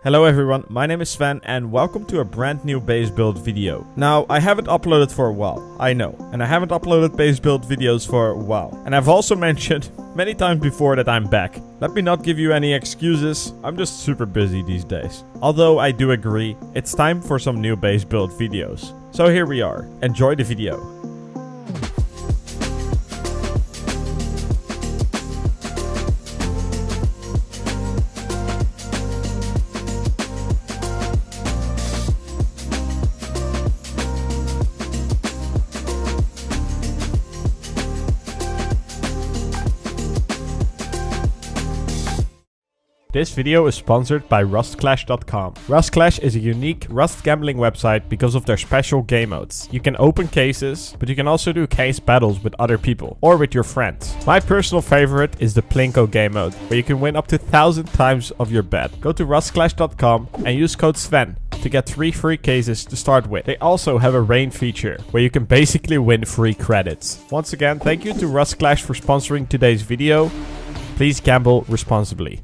Hello everyone, my name is Sven and welcome to a brand new base build video. Now, I haven't uploaded for a while, I know. And I haven't uploaded base build videos for a while. And I've also mentioned many times before that I'm back. Let me not give you any excuses, I'm just super busy these days. Although I do agree, it's time for some new base build videos. So here we are, enjoy the video. This video is sponsored by rustclash.com. Rustclash is a unique Rust gambling website because of their special game modes. You can open cases, but you can also do case battles with other people or with your friends. My personal favorite is the Plinko game mode, where you can win up to 1,000 times of your bet. Go to rustclash.com and use code SVEN to get 3 free cases to start with. They also have a rain feature, where you can basically win free credits. Once again, thank you to Rustclash for sponsoring today's video. Please gamble responsibly.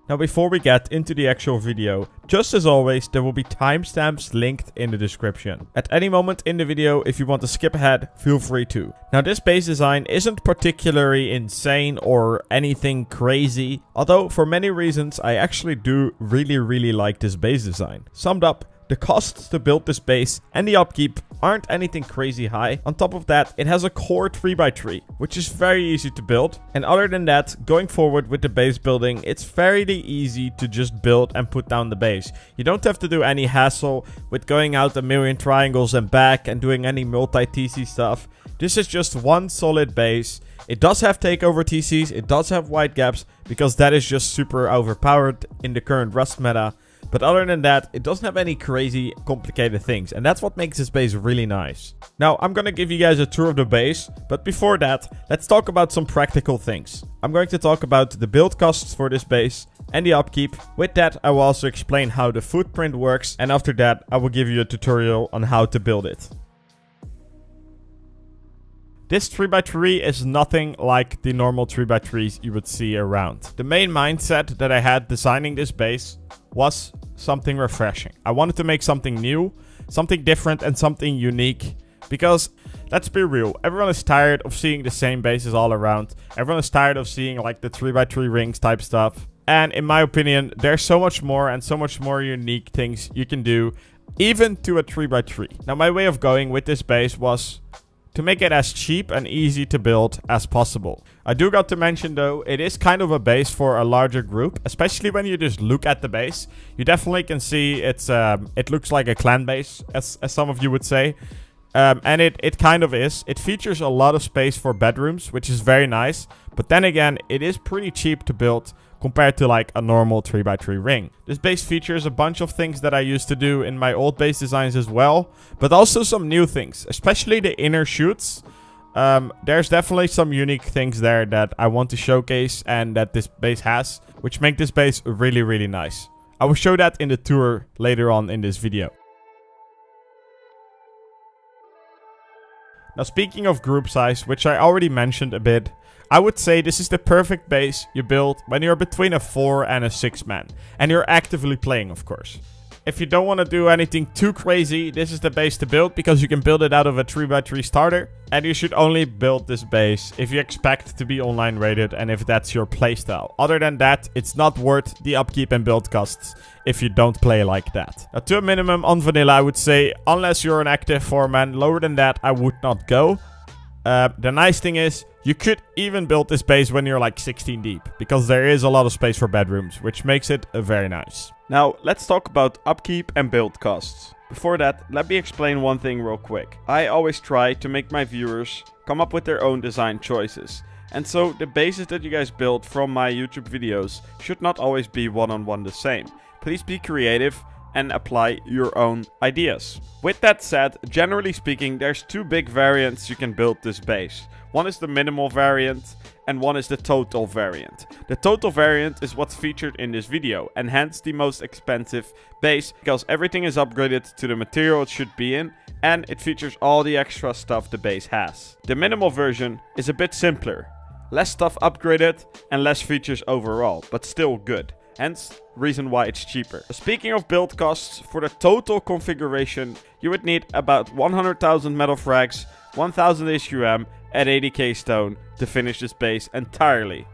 Now before we get into the actual video, just as always, there will be timestamps linked in the description. At any moment in the video, if you want to skip ahead, feel free to. Now this base design isn't particularly insane or anything crazy, although for many reasons I actually do really like this base design. Summed up, the costs to build this base and the upkeep aren't anything crazy high. On top of that, it has a core 3x3, which is very easy to build. And other than that, going forward with the base building, it's fairly easy to just build and put down the base. You don't have to do any hassle with going out a million triangles and back and doing any multi-TC stuff. This is just one solid base. It does have takeover TCs, it does have wide gaps, because that is just super overpowered in the current Rust meta. But other than that, it doesn't have any crazy complicated things. And that's what makes this base really nice. Now, I'm gonna give you guys a tour of the base. But before that, let's talk about some practical things. I'm going to talk about the build costs for this base and the upkeep. With that, I will also explain how the footprint works. And after that, I will give you a tutorial on how to build it. This 3x3 is nothing like the normal 3x3s you would see around. The main mindset that I had designing this base was something refreshing. I wanted to make something new, something different and something unique. Because, let's be real, everyone is tired of seeing the same bases all around. Everyone is tired of seeing like the 3x3 rings type stuff. And in my opinion, there's so much more and so much more unique things you can do, even to a 3x3. Now my way of going with this base was to make it as cheap and easy to build as possible. I do got to mention though, it is kind of a base for a larger group, especially when you just look at the base. You definitely can see it looks like a clan base, as some of you would say. And it kind of is. It features a lot of space for bedrooms, which is very nice. But then again, it is pretty cheap to build compared to like a normal 3x3 ring. This base features a bunch of things that I used to do in my old base designs as well, but also some new things, especially the inner chutes. There's definitely some unique things there that I want to showcase and that this base has, which make this base really nice. I will show that in the tour later on in this video. Now speaking of group size, which I already mentioned a bit, I would say this is the perfect base you build when you're between a 4 and a 6 man. And you're actively playing, of course. If you don't want to do anything too crazy, this is the base to build, because you can build it out of a 3x3 starter. And you should only build this base if you expect to be online rated and if that's your playstyle. Other than that, it's not worth the upkeep and build costs if you don't play like that. Now, to a minimum on vanilla, I would say, unless you're an active 4-man, lower than that, I would not go. The nice thing is, you could even build this base when you're like 16 deep, because there is a lot of space for bedrooms, which makes it very nice. Now, let's talk about upkeep and build costs. Before that, let me explain one thing real quick. I always try to make my viewers come up with their own design choices. And so, the bases that you guys build from my YouTube videos should not always be one-on-one the same. Please be creative and apply your own ideas. With that said, generally speaking, there's 2 big variants you can build this base. One is the minimal variant and one is the total variant. The total variant is what's featured in this video and hence the most expensive base, because everything is upgraded to the material it should be in and it features all the extra stuff the base has. The minimal version is a bit simpler. Less stuff upgraded and less features overall, but still good. hence reason why it's cheaper. Speaking of build costs, for the total configuration, you would need about 100,000 metal frags, 1000 HQM, and 80k stone to finish this base entirely.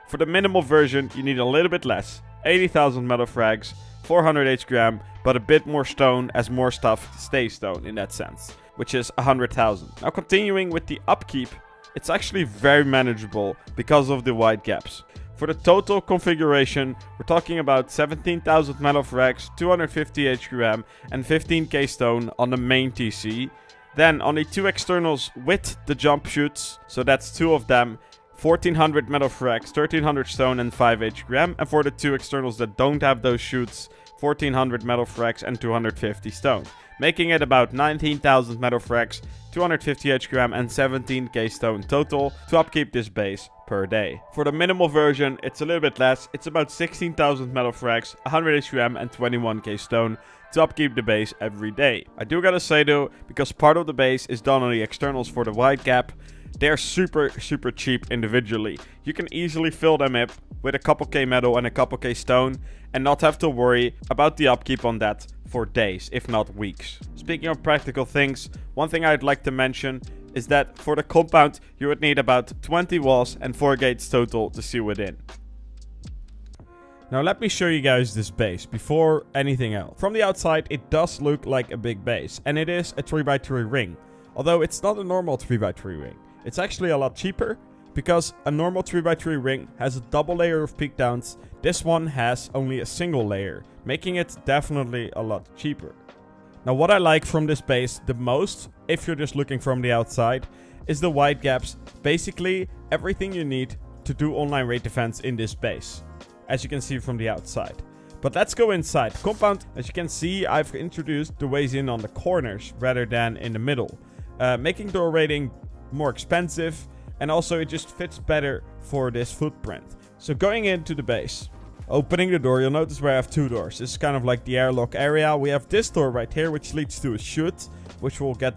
For the minimal version, you need a little bit less, 80,000 metal frags, 400 HQM, but a bit more stone as more stuff stays stone in that sense, which is 100,000. Now continuing with the upkeep, it's actually very manageable because of the wide gaps. For the total configuration, we're talking about 17,000 metal frags, 250 HQM, and 15k stone on the main TC. Then on the two externals with the jump shoots, so that's two of them, 1400 metal frags, 1300 stone, and 5 HQM. And for the two externals that don't have those shoots, 1400 metal frags and 250 stone. Making it about 19,000 metal frags, 250 HQM, and 17k stone total to upkeep this base per day. For the minimal version, it's a little bit less. It's about 16,000 metal frags, 100 HQM, and 21k stone to upkeep the base every day. I do gotta say though, because part of the base is done on the externals for the wide gap, they're super cheap individually. You can easily fill them up with a couple k metal and a couple k stone and not have to worry about the upkeep on that for days, if not weeks. Speaking of practical things, one thing I'd like to mention is that for the compound you would need about 20 walls and 4 gates total to seal it in. Now let me show you guys this base before anything else. From the outside it does look like a big base, and it is a 3x3 ring. Although it's not a normal 3x3 ring. It's actually a lot cheaper because a normal 3x3 ring has a double layer of peak downs. This one has only a single layer, making it definitely a lot cheaper. Now what I like from this base the most, if you're just looking from the outside, is the wide gaps. Basically everything you need to do online raid defense in this base, as you can see from the outside. But let's go inside. The compound, as you can see, I've introduced the ways in on the corners rather than in the middle, making door raiding more expensive, and also it just fits better for this footprint. So going into the base, opening the door, you'll notice where I have two doors. This is kind of like the airlock area. We have this door right here, which leads to a chute, which we'll get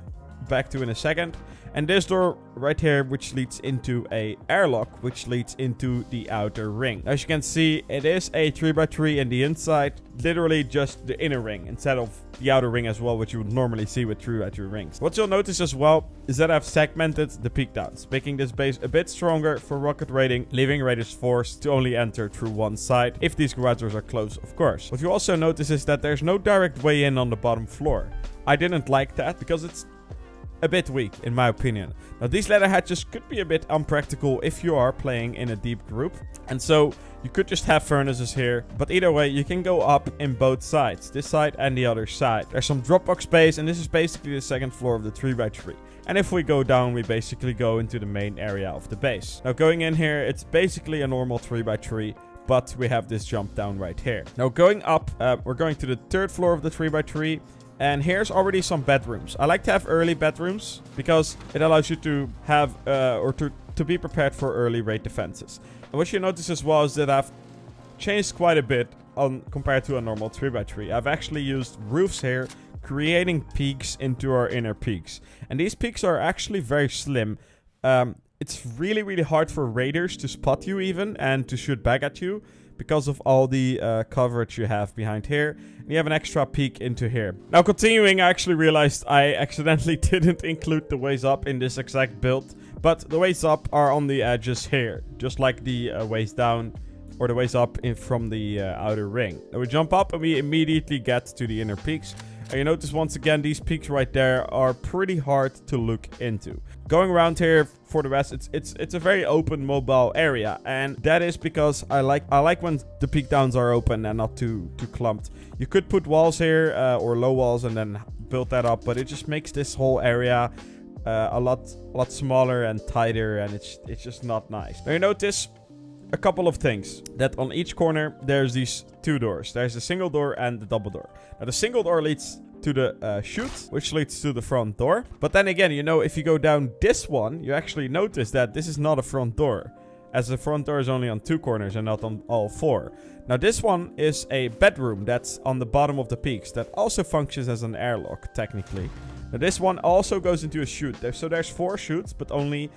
back to in a second. And this door right here, which leads into a airlock, which leads into the outer ring. As you can see, it is a 3x3 in the inside, literally just the inner ring instead of the outer ring as well, which you would normally see with 3x3 rings. What you'll notice as well is that I've segmented the peak downs, making this base a bit stronger for rocket raiding, leaving raiders forced to only enter through one side, if these garage doors are closed, of course. What you also notice is that there's no direct way in on the bottom floor. I didn't like that because it's a bit weak, in my opinion. Now, these ladder hatches could be a bit unpractical if you are playing in a deep group. And so, you could just have furnaces here. But either way, you can go up in both sides. This side and the other side. There's some Dropbox space, and this is basically the second floor of the 3x3. And if we go down, we basically go into the main area of the base. Now, going in here, it's basically a normal 3x3. But we have this jump down right here. Now, going up, we're going to the third floor of the 3x3. And here's already some bedrooms. I like to have early bedrooms because it allows you to have to be prepared for early raid defenses. And what you notice as well is that I've changed quite a bit compared to a normal 3x3. I've actually used roofs here, creating peaks into our inner peaks. And these peaks are actually very slim. It's really hard for raiders to spot you even and to shoot back at you, because of all the coverage you have behind here. And you have an extra peek into here. Now continuing, I actually realized I accidentally didn't include the ways up in this exact build. But the ways up are on the edges here, just like the ways down or the ways up from the outer ring. Now we jump up and we immediately get to the inner peaks. And you notice once again, these peaks right there are pretty hard to look into. Going around here for the rest, it's a very open mobile area, and that is because I like when the peak downs are open and not too clumped. You could put walls here or low walls and then build that up, but it just makes this whole area a lot smaller and tighter, and it's just not nice. Now you notice a couple of things, that on each corner there's these two doors. There's a single door and the double door. Now the single door leads to the chute, which leads to the front door. But then again, you know, if you go down this one, you actually notice that this is not a front door, as the front door is only on two corners and not on all four. Now this one is a bedroom that's on the bottom of the peaks that also functions as an airlock technically. Now this one also goes into a chute. So there's 4 chutes, but only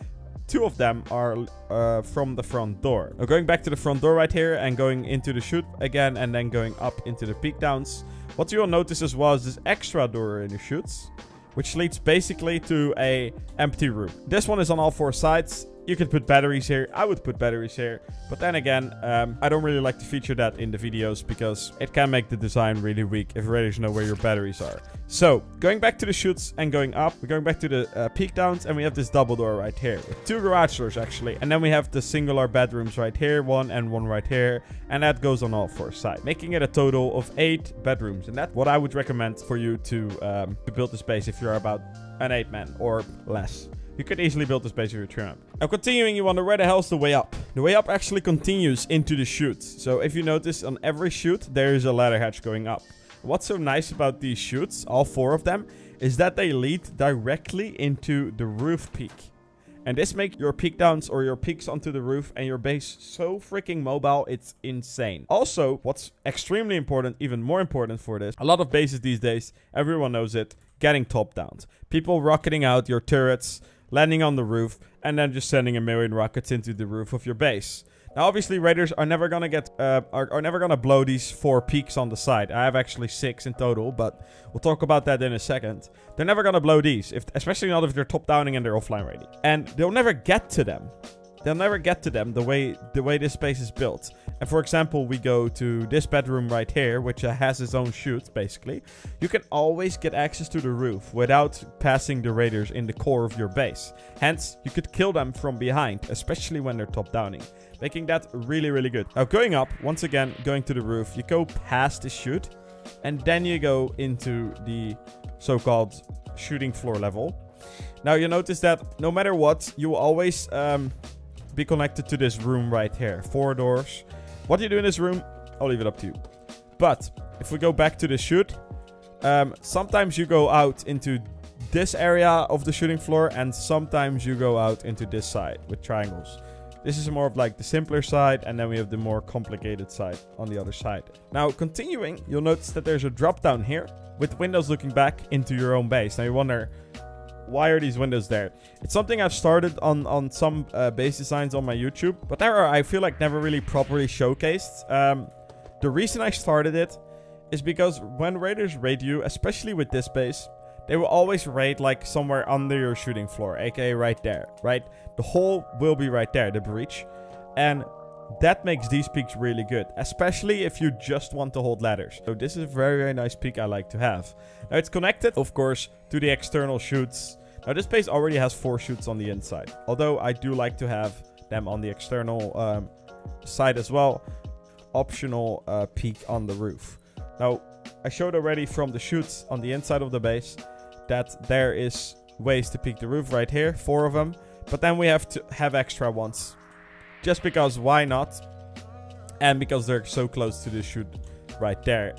2 of them are from the front door. Now going back to the front door right here and going into the chute again and then going up into the peak downs. What you will notice as well is this extra door in the chutes, which leads basically to a empty room. This one is on all 4 sides. You could put batteries here. I would put batteries here. But then again, I don't really like to feature that in the videos because it can make the design really weak if raiders know where your batteries are. So, going back to the chutes and going up, we're going back to the peak downs and we have this double door right here. With 2 garage doors actually. And then we have the singular bedrooms right here, 1 and 1 right here. And that goes on all 4 sides, making it a total of 8 bedrooms. And that's what I would recommend for you to build the space if you're about an 8-man or less. You could easily build this base if you're 3 up. Now continuing, you wonder where the hell's the way up? The way up actually continues into the chute. So if you notice on every chute, there is a ladder hatch going up. What's so nice about these chutes, all 4 of them, is that they lead directly into the roof peak. And this makes your peak downs or your peaks onto the roof and your base so freaking mobile, it's insane. Also, what's extremely important, even more important for this, a lot of bases these days, everyone knows it, getting top downs. People rocketing out your turrets, landing on the roof, and then just sending a million rockets into the roof of your base. Now, obviously, raiders are never gonna get, are never gonna blow these 4 peaks on the side. I have actually 6 in total, but we'll talk about that in a second. They're never gonna blow these, especially not if they're top downing and they're offline ready. And they'll never get to them. They'll never get to them the way this space is built. And for example, we go to this bedroom right here, which has its own chute, basically. You can always get access to the roof without passing the raiders in the core of your base. Hence, you could kill them from behind, especially when they're top downing, making that really, really good. Now, going up, once again, going to the roof, you go past the chute, and then you go into the so-called shooting floor level. Now, you notice that no matter what, you will always be connected to this room right here. 4 doors. What you do in this room, I'll leave it up to you. But if we go back to the chute, sometimes you go out into this area of the shooting floor and sometimes you go out into this side with triangles. This is more of like the simpler side, and then we have the more complicated side on the other side. Now, continuing, you'll notice that there's a drop down here with windows looking back into your own base. Now you wonder, why are these windows there? It's something I've started on some base designs on my YouTube, but there are, I feel like, never really properly showcased. The reason I started it is because when raiders raid you, especially with this base, they will always raid like somewhere under your shooting floor, aka right there, right? The hole will be right there, the breach. And that makes these peaks really good, especially if you just want to hold ladders. So this is a very, very nice peak I like to have. Now it's connected, of course, to the external chutes. Now this base already has 4 chutes on the inside, although I do like to have them on the external side as well. Optional peak on the roof. Now I showed already from the chutes on the inside of the base that there is ways to peak the roof right here, 4 of them. But then we have to have extra ones. Just because, why not? And because they're so close to the chute right there.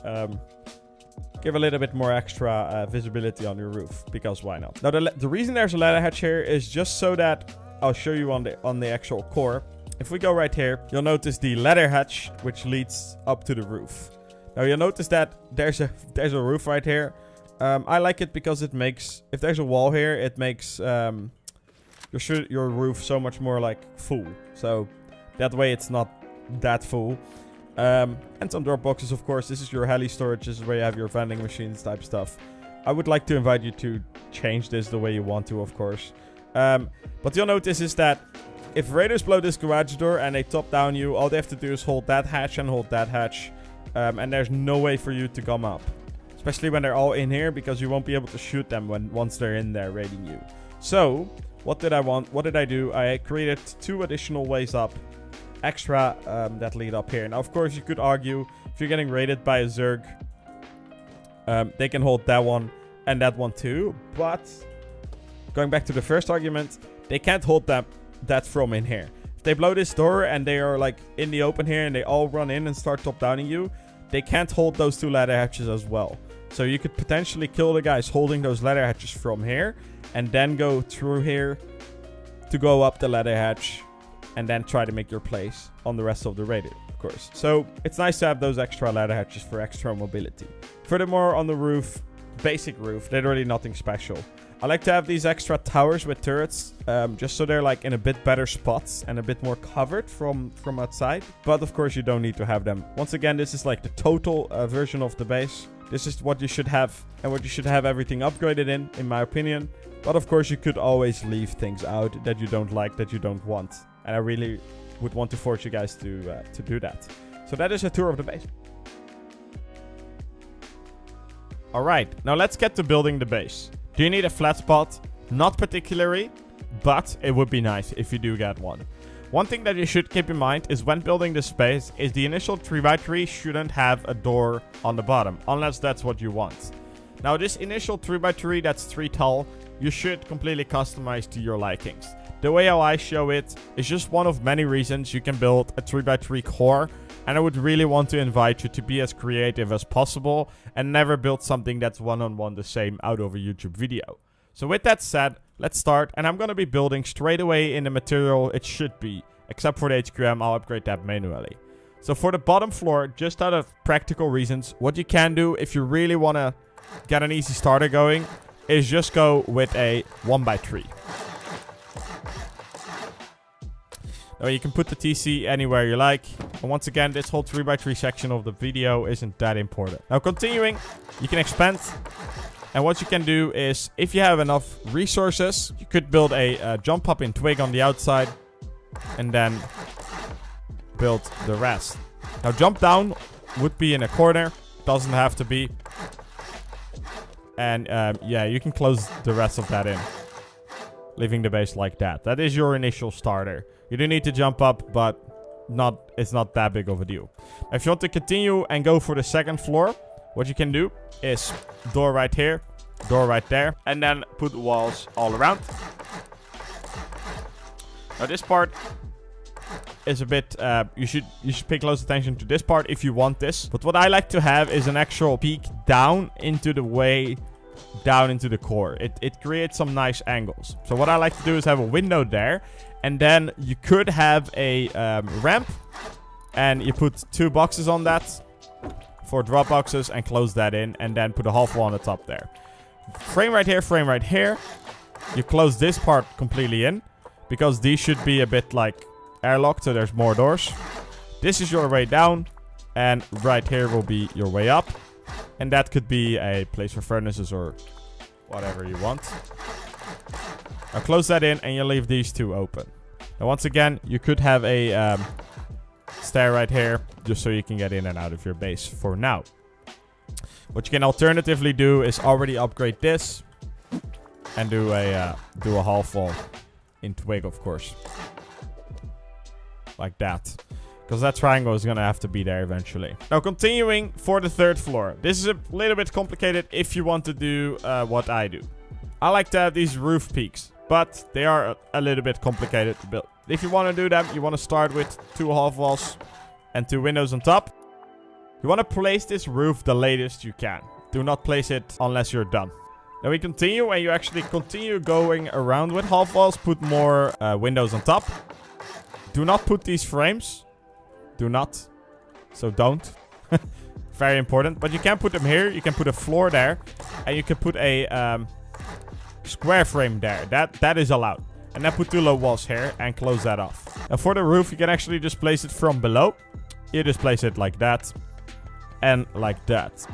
Give a little bit more extra visibility on your roof, because why not? Now, the reason there's a ladder hatch here is just so that I'll show you on the actual core. If we go right here, you'll notice the ladder hatch, which leads up to the roof. Now, you'll notice that there's a roof right here. I like it because it makes, if there's a wall here, it makes your roof so much more like full. So that way it's not that full. And some drop boxes, of course. This is your heli storage. This is where you have your vending machines type stuff. I would like to invite you to change this the way you want to, of course. But you'll notice is that if raiders blow this garage door and they top down you, all they have to do is hold that hatch and hold that hatch. And there's no way for you to come up. Especially when they're all in here, because you won't be able to shoot them once they're in there raiding you. So, what did I want? What did I do? I created 2 additional ways up. Extra that lead up here. Now, of course, you could argue if you're getting raided by a zerg, they can hold that one and that one too. But going back to the first argument, they can't hold that from in here. If they blow this door and they are like in the open here and they all run in and start top downing you, they can't hold those 2 ladder hatches as well. So you could potentially kill the guys holding those ladder hatches from here and then go through here to go up the ladder hatch and then try to make your place on the rest of the raider, of course. So it's nice to have those extra ladder hatches for extra mobility. Furthermore, on the roof, basic roof, literally nothing special. I like to have these extra towers with turrets, just so they're like in a bit better spots and a bit more covered from outside. But of course you don't need to have them. Once again, this is like the total version of the base. This is what you should have and what you should have everything upgraded in my opinion. But of course you could always leave things out that you don't like, that you don't want. And I really would want to force you guys to do that. So that is a tour of the base. Alright, now let's get to building the base. Do you need a flat spot? Not particularly, but it would be nice if you do get one. One thing that you should keep in mind is when building this base is the initial 3x3 shouldn't have a door on the bottom, unless that's what you want. Now this initial 3x3 that's 3 tall, you should completely customize to your likings. The way how I show it is just one of many reasons you can build a 3x3 core, and I would really want to invite you to be as creative as possible and never build something that's one-on-one the same out of a YouTube video. So with that said, let's start, and I'm going to be building straight away in the material it should be. Except for the HQM, I'll upgrade that manually. So for the bottom floor, just out of practical reasons, what you can do if you really want to get an easy starter going is just go with a 1x3. Now you can put the TC anywhere you like. And once again, this whole 3x3 section of the video isn't that important. Now continuing, you can expand. And what you can do is, if you have enough resources, you could build a jump up in twig on the outside. And then build the rest. Now jump down would be in a corner. Doesn't have to be. And yeah, you can close the rest of that in. Leaving the base like that. That is your initial starter. You do need to jump up, but it's not that big of a deal. Now, if you want to continue and go for the second floor, what you can do is door right here, door right there, and then put walls all around. Now this part is a bit, you should pay close attention to this part if you want this. But what I like to have is an actual peak down into the way, down into the core. It creates some nice angles. So what I like to do is have a window there. And then you could have a ramp. And you put 2 boxes on that for drop boxes and close that in. And then put a half wall on the top there. Frame right here, frame right here. You close this part completely in. Because these should be a bit like airlocked, so there's more doors. This is your way down. And right here will be your way up. And that could be a place for furnaces or whatever you want. Now close that in and you leave these 2 open. Now once again, you could have a stair right here, just so you can get in and out of your base for now. What you can alternatively do is already upgrade this. And do a half wall in twig, of course. Like that. Because that triangle is going to have to be there eventually. Now continuing for the third floor. This is a little bit complicated if you want to do what I do. I like to have these roof peaks. But they are a little bit complicated to build. If you want to do them, you want to start with 2 half walls and 2 windows on top. You want to place this roof the latest you can. Do not place it unless you're done. Now we continue, and you actually continue going around with half walls. Put more windows on top. Do not put these frames. Do not. So don't. Very important. But you can put them here. You can put a floor there. And you can put a square frame there. That is allowed. And then put 2 low walls here and close that off. Now for the roof, you can actually just place it from below. You just place it like that. And like that.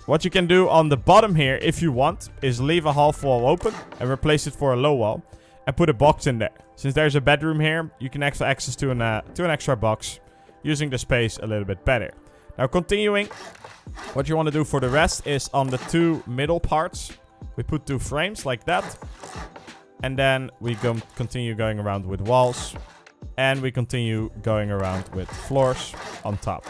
What you can do on the bottom here, if you want, is leave a half wall open and replace it for a low wall. And put a box in there. Since there's a bedroom here, you can have access to an extra box. Using the space a little bit better. Now continuing, what you want to do for the rest is on the 2 middle parts. We put 2 frames like that. And then we continue going around with walls. And we continue going around with floors on top.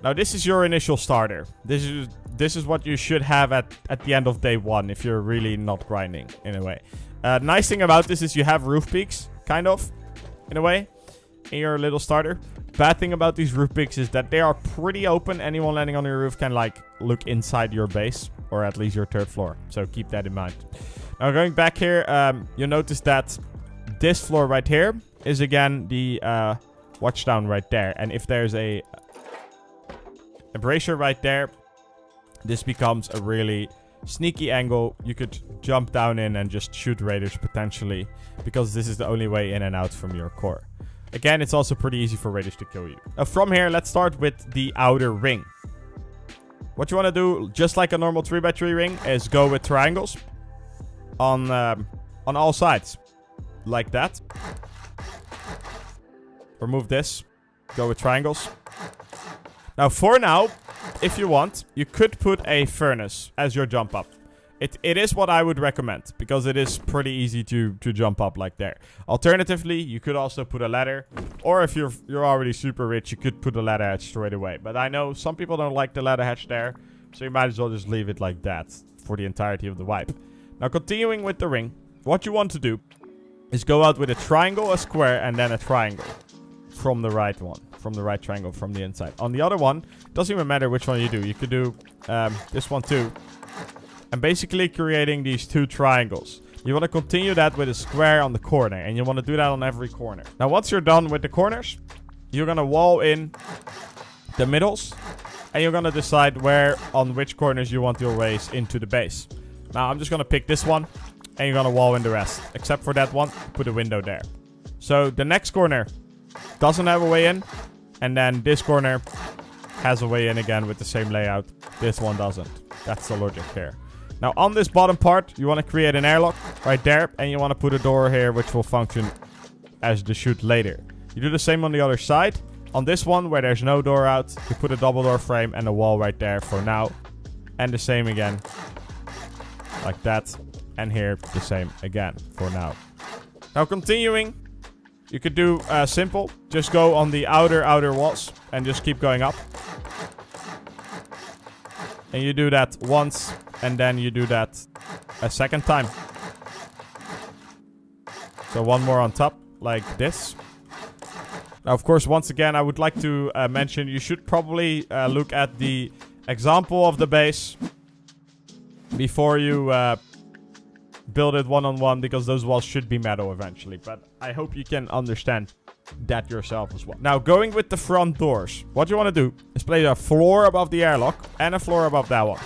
Now this is your initial starter. This is what you should have at the end of day 1 if you're really not grinding in a way. Nice thing about this is you have roof peaks, kind of, in a way, in your little starter. Bad thing about these roof peaks is that they are pretty open. Anyone landing on your roof can like look inside your base, or at least your 3rd floor. So keep that in mind. Now going back here, you'll notice that this floor right here is again the watchdown right there. And if there's a brazier right there, this becomes a really sneaky angle. You could jump down in and just shoot raiders potentially, because this is the only way in and out from your core. Again, it's also pretty easy for raiders to kill you. Now from here, let's start with the outer ring. What you want to do, just like a normal 3x3 ring, is go with triangles on all sides, like that. Remove this, go with triangles. Now for now, if you want, you could put a furnace as your jump up. It is what I would recommend, because it is pretty easy to jump up like there. Alternatively, you could also put a ladder, or if you're already super rich, you could put a ladder hatch straight away. But I know some people don't like the ladder hatch there, so you might as well just leave it like that for the entirety of the wipe. Now continuing with the ring, what you want to do is go out with a triangle, a square, and then a triangle from the right one, from the right triangle from the inside. On the other one, doesn't even matter which one you do. You could do this one too. And basically creating these two triangles. You want to continue that with a square on the corner. And you want to do that on every corner. Now once you're done with the corners, you're going to wall in the middles. And you're going to decide where on which corners you want your ways into the base. Now I'm just going to pick this one. And you're going to wall in the rest. Except for that one, put a window there. So the next corner doesn't have a way in. And then this corner has a way in again with the same layout. This one doesn't. That's the logic here. Now on this bottom part, you want to create an airlock right there. And you want to put a door here which will function as the chute later. You do the same on the other side. On this one where there's no door out, you put a double door frame and a wall right there for now. And the same again. Like that. And here the same again for now. Now continuing, you could do simple. Just go on the outer walls and just keep going up. And you do that once, and then you do that a second time. So one more on top, like this. Now, of course, once again, I would like to mention you should probably look at the example of the base before you build it one-on-one, because those walls should be metal eventually. But I hope you can understand that yourself as well. Now, going with the front doors, what you want to do is place a floor above the airlock and a floor above that one.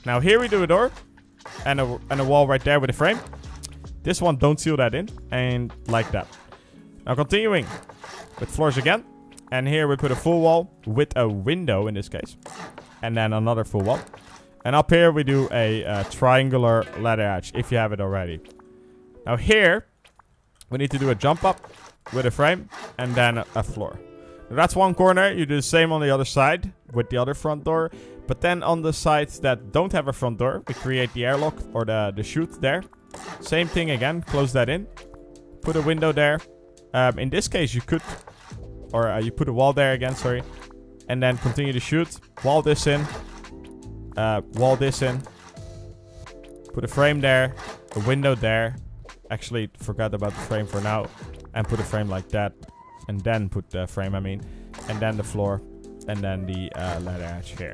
Now here we do a door and a wall right there with a frame. This one, don't seal that in, and like that. Now continuing with floors again, and here we put a full wall with a window in this case, and then another full wall. And up here we do a triangular ladder hatch if you have it already. Now here we need to do a jump up with a frame and then a floor. Now that's one corner. You do the same on the other side with the other front door. But then on the sides that don't have a front door, we create the airlock or the chute there. Same thing again. Close that in. Put a window there. In this case you could, or you put a wall there again, sorry. And then continue to shoot. Wall this in. Wall this in. Put a frame there. A window there. Actually forgot about the frame for now. And put a frame like that. And then put the frame, and then the floor. And then the ladder hatch here.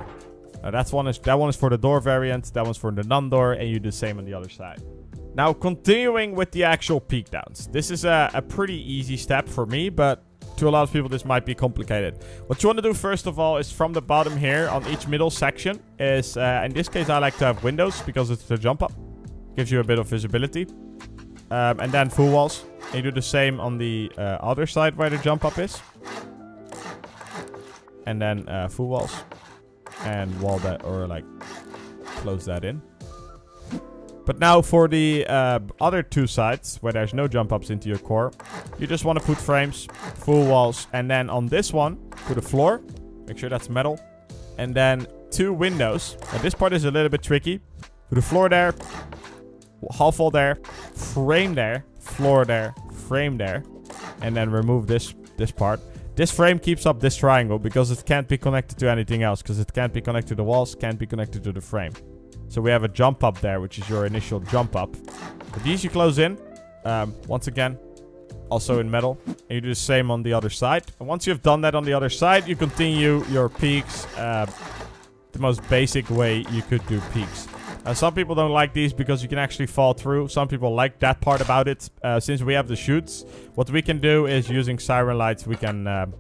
Now that one is for the door variant. That one's for the non-door. And you do the same on the other side. Now continuing with the actual peak downs. This is a pretty easy step for me. But to a lot of people this might be complicated. What you want to do first of all is from the bottom here on each middle section. Is in this case I like to have windows because it's the jump up. Gives you a bit of visibility. And then full walls. And you do the same on the other side where the jump up is. And then full walls. And wall that, or like close that in. But now for the other two sides where there's no jump ups into your core, you just want to put frames, full walls, and then on this one put a floor. Make sure that's metal. And then two windows. Now this part is a little bit tricky. Put a floor there, half wall there, frame there, floor there, frame there, and then remove this part. This frame keeps up this triangle because it can't be connected to anything else, because it can't be connected to the walls, can't be connected to the frame. So we have a jump up there, which is your initial jump up. But these you close in, once again, also in metal. And you do the same on the other side. And once you've done that on the other side, you continue your peaks the most basic way you could do peaks. Some people don't like these because you can actually fall through. Some people like that part about it. Since we have the chutes, what we can do is using siren lights, we can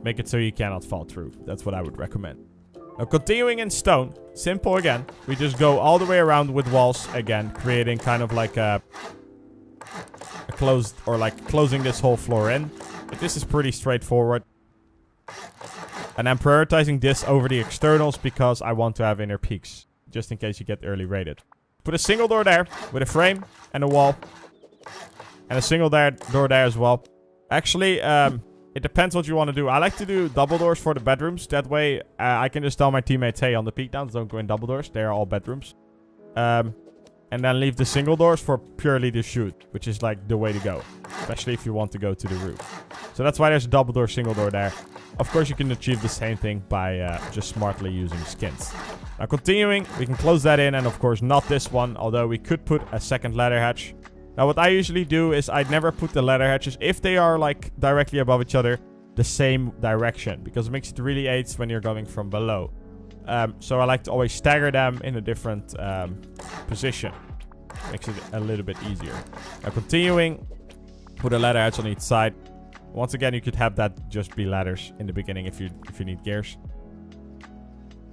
make it so you cannot fall through. That's what I would recommend. Now continuing in stone, simple again. We just go all the way around with walls again, creating kind of like a closed, or like closing this whole floor in. But this is pretty straightforward. And I'm prioritizing this over the externals because I want to have inner peaks, just in case you get early raided. Put a single door there with a frame and a wall. And a single door there as well. Actually, it depends what you want to do. I like to do double doors for the bedrooms. That way, I can just tell my teammates, hey, on the peak downs, don't go in double doors. They are all bedrooms. And then leave the single doors for purely the shoot, which is like the way to go. Especially if you want to go to the roof. So that's why there's a double door, single door there. Of course, you can achieve the same thing by just smartly using skins. Now, continuing, we can close that in. And of course, not this one. Although we could put a second ladder hatch. Now, what I usually do is I'd never put the ladder hatches, if they are like directly above each other, the same direction. Because it makes it really aids when you're going from below. So I like to always stagger them in a different position. Makes it a little bit easier. Now, continuing, put a ladder hatch on each side. Once again, you could have that just be ladders in the beginning if you need gears.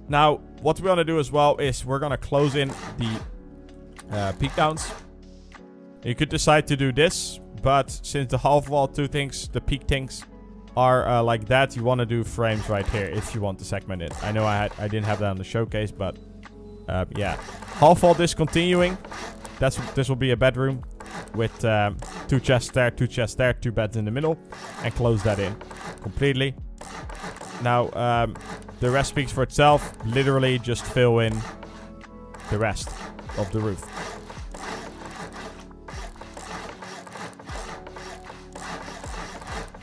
Now, what we want to do as well is we're going to close in the peak downs. You could decide to do this, but since the half wall the peak things are like that, you want to do frames right here if you want to segment it. I know I didn't have that on the showcase, but yeah. Half wall discontinuing. This will be a bedroom with 2 chests there, 2 chests there, 2 beds in the middle, and close that in completely. Now, the rest speaks for itself. Literally just fill in the rest of the roof.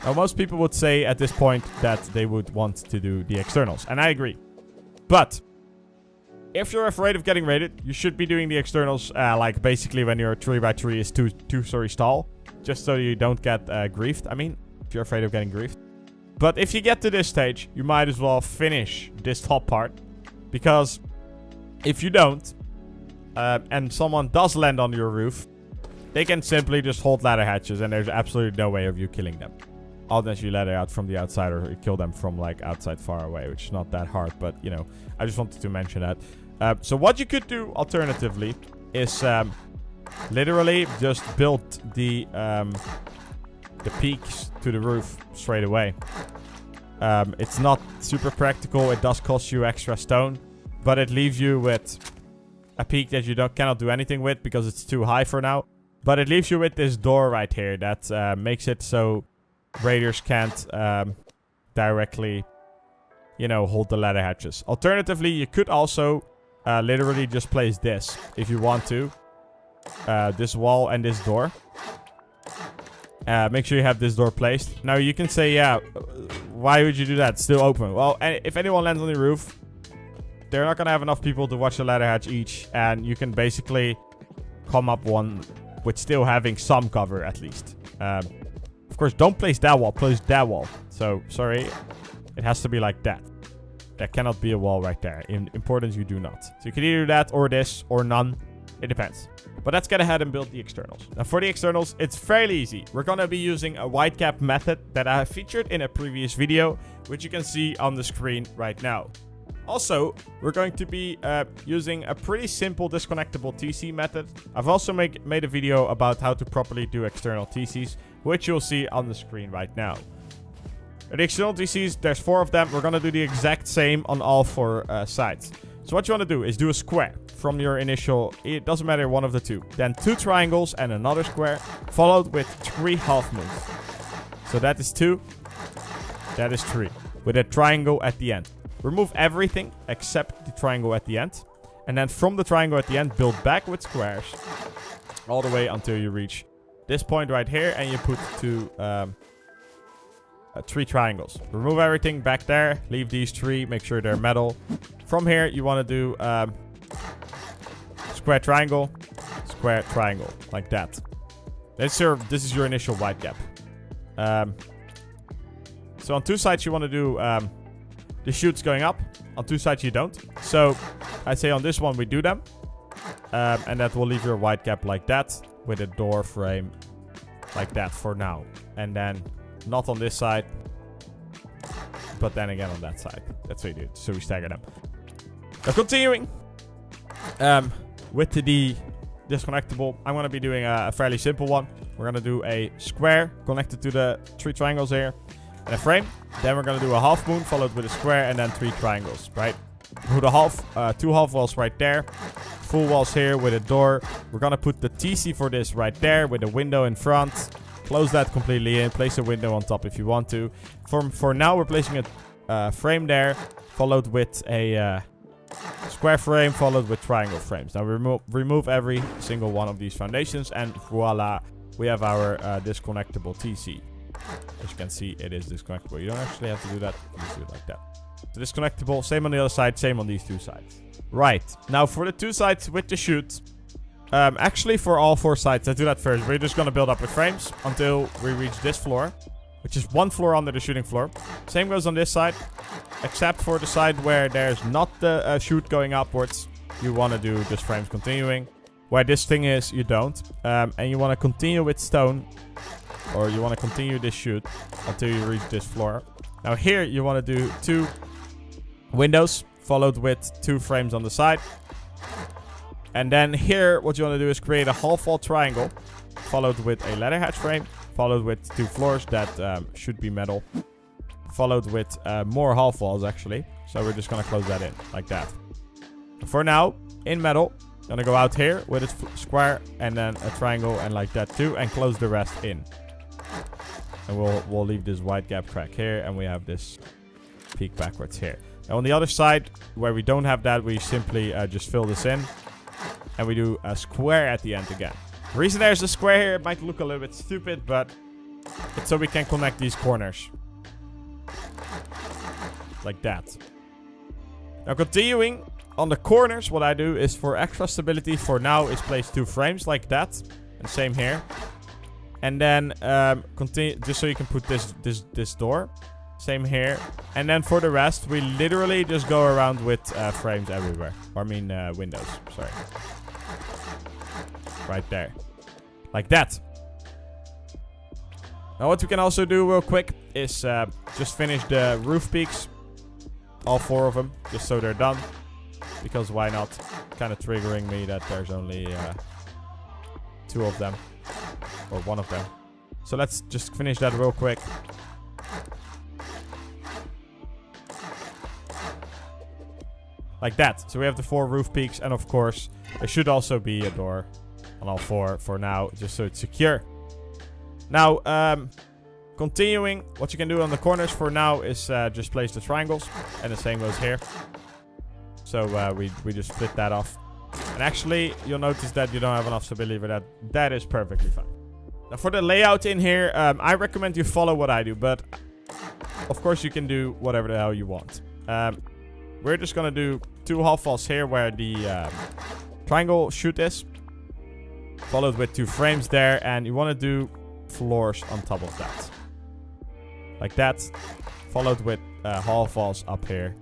Now, most people would say at this point that they would want to do the externals, and I agree. But if you're afraid of getting raided, you should be doing the externals like basically when your 3x3 is 2 stories tall, just so you don't get griefed. I mean, if you're afraid of getting griefed. But if you get to this stage, you might as well finish this top part, because if you don't, and someone does land on your roof, they can simply just hold ladder hatches, and there's absolutely no way of you killing them. Unless you ladder out from the outside or kill them from like outside far away, which is not that hard, but you know, I just wanted to mention that. So what you could do alternatively is literally just build the peaks to the roof straight away. It's not super practical. It does cost you extra stone, but it leaves you with a peak that you cannot do anything with because it's too high for now. But it leaves you with this door right here that makes it so raiders can't directly, you know, hold the ladder hatches. Alternatively, you could also literally just place this if you want to. This wall and this door. Make sure you have this door placed. Now, you can say, yeah, why would you do that? It's still open. Well, if anyone lands on the roof, they're not going to have enough people to watch the ladder hatch each. And you can basically come up one with still having some cover at least. Of course, don't place that wall. Place that wall. So, sorry. It has to be like that. There cannot be a wall right there. In importance, you do not. So you can either do that or this or none. It depends. But let's get ahead and build the externals. Now, for the externals, it's fairly easy. We're going to be using a white cap method that I have featured in a previous video, which you can see on the screen right now. Also, we're going to be using a pretty simple disconnectable TC method. I've also made a video about how to properly do external TCs, which you'll see on the screen right now. The external TCs, there's 4 of them. We're going to do the exact same on all 4 sides. So what you want to do is do a square from your initial, it doesn't matter, one of the 2. Then 2 triangles and another square, followed with 3 half moons. So that is 2, that is 3, with a triangle at the end. Remove everything except the triangle at the end. And then from the triangle at the end, build back with squares all the way until you reach this point right here. And you put 3 triangles. Remove everything back there. Leave these 3. Make sure they're metal. From here, you want to do square triangle, like that. This is your initial white gap. So on 2 sides, you want to do the chutes going up. On 2 sides, you don't. So I'd say on this one, we do them. And that will leave your white gap like that, with a door frame like that for now. And then not on this side, but then again on that side. That's what you do. So we stagger them. Now continuing with the disconnectable, I'm going to be doing a fairly simple one. We're going to do a square connected to the 3 triangles here and a frame. Then we're going to do a half moon followed with a square and then 3 triangles, right? Put a 2 half walls right there. Full walls here with a door. We're going to put the TC for this right there with a window in front. Close that completely in. Place a window on top if you want to. For now, we're placing a frame there followed with a square frame followed with triangle frames. Now remove every single one of these foundations and voila, we have our disconnectable TC. As you can see, it is disconnectable. You don't actually have to do that. You just do it like that. So disconnectable, same on the other side, same on these 2 sides. Right, now for the 2 sides with the chute, actually for all 4 sides, let's do that first. We're just going to build up with frames until we reach this floor, which is 1 floor under the shooting floor. Same goes on this side, except for the side where there's not the chute going upwards. You want to do just frames continuing. Where this thing is, you don't. And you want to continue with stone, or you want to continue this chute until you reach this floor. Now here you want to do 2 windows followed with 2 frames on the side. And then here what you want to do is create a half wall triangle followed with a ladder hatch frame followed with 2 floors that should be metal, followed with more half walls actually. So we're just going to close that in like that. For now, in metal, I'm going to go out here with a square and then a triangle and like that too, and close the rest in. And we'll leave this wide gap crack here, and we have this peak backwards here. Now on the other side, where we don't have that, we simply just fill this in. And we do a square at the end again. The reason there's a square here, it might look a little bit stupid, but it's so we can connect these corners. Like that. Now continuing on the corners, what I do is for extra stability for now is place 2 frames like that. And same here. And then continue just so you can put this door. Same here. And then for the rest, we literally just go around with frames everywhere. Or I mean windows, sorry. Right there. Like that. Now what we can also do real quick is just finish the roof peaks. All 4 of them, just so they're done. Because why not? Kind of triggering me that there's only 2 of them. Or 1 of them. So let's just finish that real quick. Like that. So we have the 4 roof peaks. And of course, there should also be a door on all 4 for now. Just so it's secure. Now, continuing. What you can do on the corners for now is just place the triangles. And the same goes here. So we just split that off. And actually, you'll notice that you don't have enough stability for that. That is perfectly fine. Now for the layout in here, I recommend you follow what I do. But of course you can do whatever the hell you want. We're just going to do 2 half walls here where the triangle chute is. Followed with 2 frames there. And you want to do floors on top of that. Like that. Followed with half walls up here.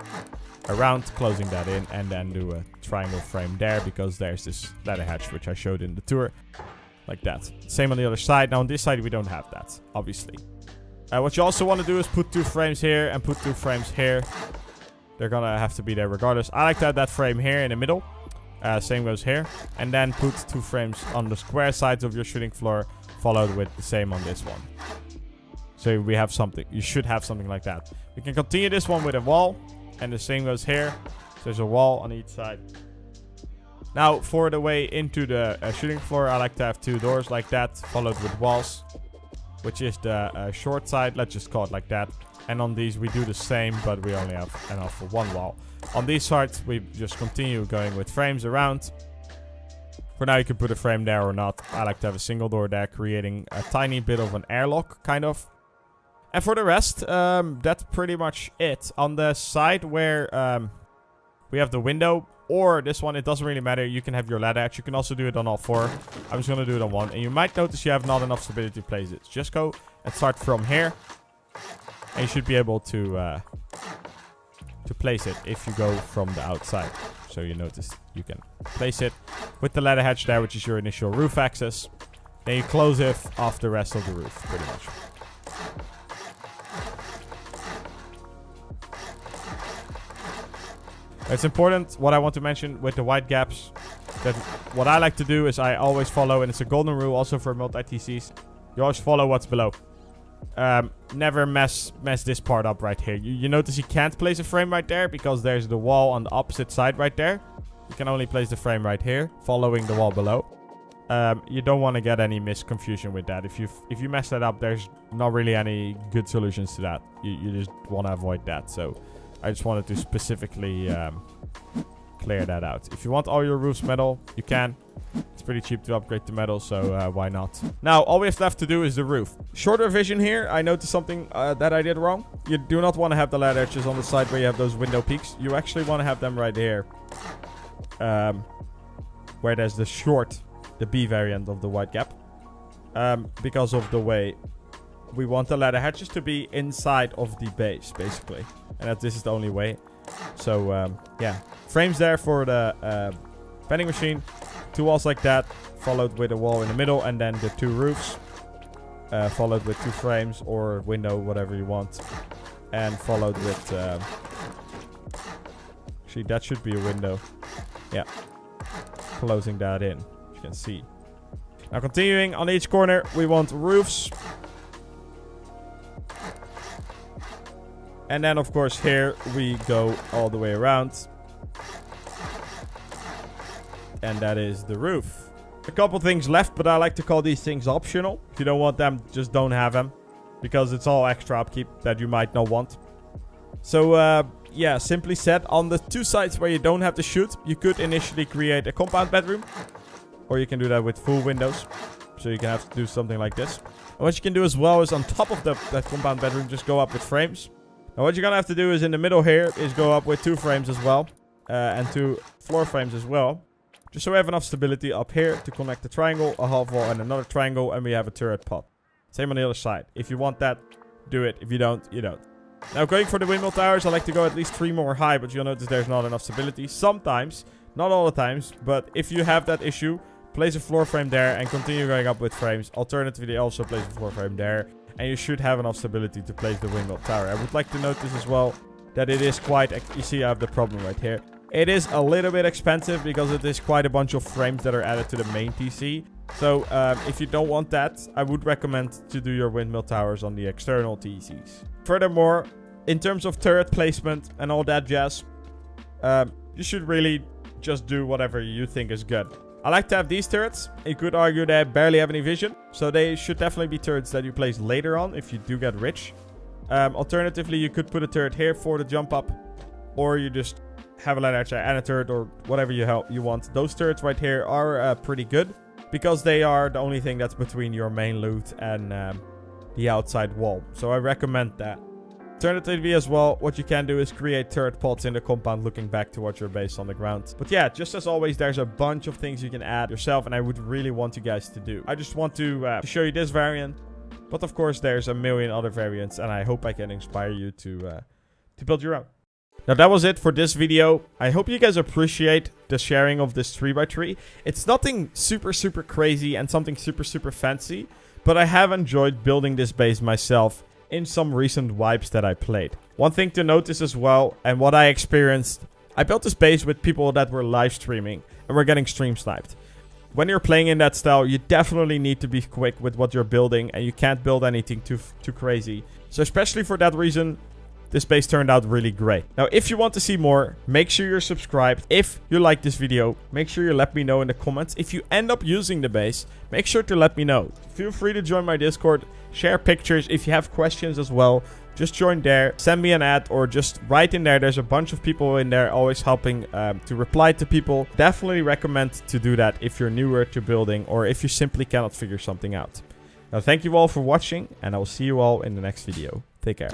Around, closing that in, and then do a triangle frame there because there's this ladder hatch which I showed in the tour. Like that. Same on the other side. Now on this side we don't have that, obviously. What you also want to do is put 2 frames here and put 2 frames here. They're gonna have to be there regardless. I like to have that frame here in the middle. Same goes here. And then put 2 frames on the square sides of your shooting floor, followed with the same on this one. So we have something. You should have something like that. We can continue this one with a wall. And the same goes here. So there's a wall on each side. Now, for the way into the shooting floor, I like to have 2 doors like that, followed with walls. Which is the short side. Let's just call it like that. And on these, we do the same, but we only have enough for 1 wall. On these sides, we just continue going with frames around. For now, you can put a frame there or not. I like to have a single door there, creating a tiny bit of an airlock, kind of. And for the rest, that's pretty much it. On the side where we have the window, or this one, it doesn't really matter. You can have your ladder hatch. You can also do it on all 4. I'm just going to do it on 1. And you might notice you have not enough stability to place it. Just go and start from here. And you should be able to place it if you go from the outside. So you notice you can place it with the ladder hatch there, which is your initial roof access. Then you close it off the rest of the roof, pretty much. It's important, what I want to mention with the white gaps, that what I like to do is I always follow, and it's a golden rule also for multi-TCs, you always follow what's below. Never mess this part up right here. You notice you can't place a frame right there because there's the wall on the opposite side right there. You can only place the frame right here, following the wall below. You don't want to get any misconfusion with that. If you mess that up, there's not really any good solutions to that. You just want to avoid that. So I just wanted to specifically clear that out. If you want all your roofs metal, you can. It's pretty cheap to upgrade to metal, so why not? Now, all we have left to do is the roof. Shorter vision here. I noticed something that I did wrong. You do not want to have the ladder edges on the side where you have those window peaks. You actually want to have them right here. Where there's the B variant of the white gap. Because of the way we want the ladder hatches to be inside of the base, basically. And that this is the only way. So, yeah. Frames there for the vending machine. 2 walls like that, followed with a wall in the middle, and then the 2 roofs. Followed with 2 frames or window, whatever you want. And followed with... actually, that should be a window. Yeah. Closing that in, as you can see. Now, continuing on each corner, we want roofs. And then, of course, here we go all the way around. And that is the roof. A couple things left, but I like to call these things optional. If you don't want them, just don't have them. Because it's all extra upkeep that you might not want. So, yeah, simply said, on the 2 sides where you don't have to shoot, you could initially create a compound bedroom. Or you can do that with full windows. So you can have to do something like this. And what you can do as well is on top of that compound bedroom, just go up with frames. Now what you're going to have to do is in the middle here, is go up with 2 frames as well. And 2 floor frames as well. Just so we have enough stability up here to connect a triangle, a half wall, and another triangle. And we have a turret pot. Same on the other side. If you want that, do it. If you don't, you don't. Now going for the windmill towers, I like to go at least 3 more high. But you'll notice there's not enough stability. Sometimes, not all the times. But if you have that issue, place a floor frame there and continue going up with frames. Alternatively, also place a floor frame there. And you should have enough stability to place the windmill tower. I would like to notice as well that it is quite... You see I have the problem right here. It is a little bit expensive because it is quite a bunch of frames that are added to the main TC. So if you don't want that, I would recommend to do your windmill towers on the external TCs. Furthermore, in terms of turret placement and all that jazz, you should really just do whatever you think is good. I like to have these turrets. You could argue they barely have any vision. So they should definitely be turrets that you place later on if you do get rich. Alternatively, you could put a turret here for the jump up. Or you just have a ladder edge and a turret or whatever you want. Those turrets right here are pretty good. Because they are the only thing that's between your main loot and the outside wall. So I recommend that. Alternatively as well, what you can do is create turret pods in the compound looking back towards your base on the ground. But yeah, just as always, there's a bunch of things you can add yourself and I would really want you guys to do. I just want to show you this variant. But of course, there's a million other variants and I hope I can inspire you to build your own. Now that was it for this video. I hope you guys appreciate the sharing of this 3x3. It's nothing super crazy and something super fancy. But I have enjoyed building this base myself in some recent wipes that I played. One thing to notice as well, and what I experienced, I built this base with people that were live streaming and were getting stream sniped. When you're playing in that style, you definitely need to be quick with what you're building and you can't build anything too crazy. So especially for that reason, this base turned out really great. Now, if you want to see more, make sure you're subscribed. If you like this video, make sure you let me know in the comments. If you end up using the base, make sure to let me know. Feel free to join my Discord, share pictures. If you have questions as well, just join there. Send me an ad or just write in there. There's a bunch of people in there always helping to reply to people. Definitely recommend to do that if you're newer to building or if you simply cannot figure something out. Now, thank you all for watching and I will see you all in the next video. Take care.